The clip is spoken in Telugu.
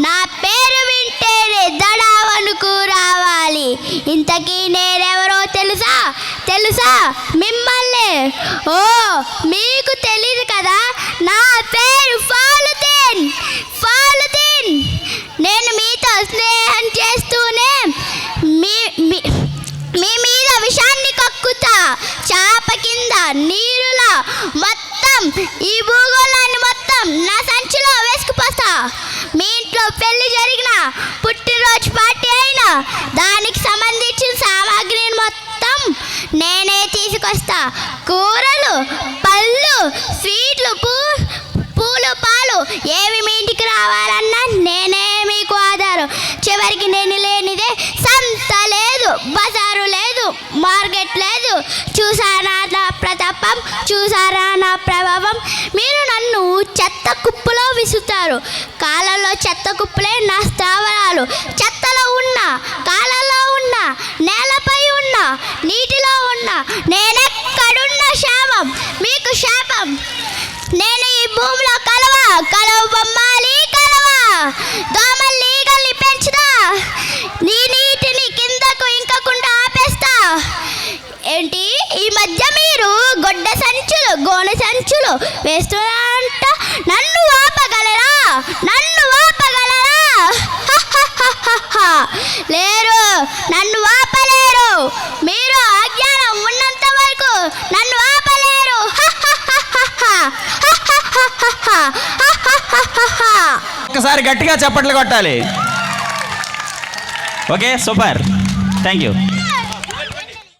నా పేరు వింటేనే దడావనుకు రావాలి. ఇంతకీ నేనెవరో తెలుసా మిమ్మల్ని? ఓ మీకు తెలీదు కదా, నా పేరు ఫాలుద్దీన్. నేను మీతో స్నేహం చేస్తూనే మీ మీద విషాన్ని కక్కుతా. చాప కింద నీరులా మొత్తం ఈ భూగోళాన్ని మొత్తం నా సంచిలో వేసుకుపోస్తా. మీ ఇంట్లో పెళ్లి జరిగిన, పుట్టినరోజు పార్టీ అయినా దానికి సంబంధించిన సామాగ్రిని మొత్తం నేనే తీసుకొస్తా. కూరలు, పళ్ళు, స్వీట్లు, పూలు, పాలు ఏవి మీ ఇంటికి రావాలన్నా నేనే మీకు ఆధారం. చివరికి నేను లేనిదే సంత లేదు, బజారు లేదు, మార్కెట్ లేదు. చూసారా నా ప్రతాపం, చూసారా నా ప్రభావం? మీరు నన్ను చెత్త కుప్పలో విసురుతారు. కాలంలో చెత్త కుప్పలే నా స్థావరాలు. చెత్తలో ఉన్న, కాలంలో ఉన్న, నేలపై ఉన్న, నీటిలో ఉన్న, నేనెక్కడున్న శాపం మీకు శాపం. నేను ఈ భూమిలో కలవ బొమ్మాలి కలవ. దోమల్ని, ఈగల్ని పెంచుతా. నీ నీటిని కిందకు ఇంకకుండా ఆపేస్తా. ఏంటి ఈ మధ్య మీరు గోనె సంచులు వేస్తున్నారంట. నన్ను ఆపగలరా? లేరు, నన్ను ఆపలేరు. మీరు అజ్ఞానం ఉన్నంత వరకు నన్ను ఆపలేరు. ఒక్కసారి గట్టిగా చప్పట్లు కొట్టాలి. Okay, super, thank you.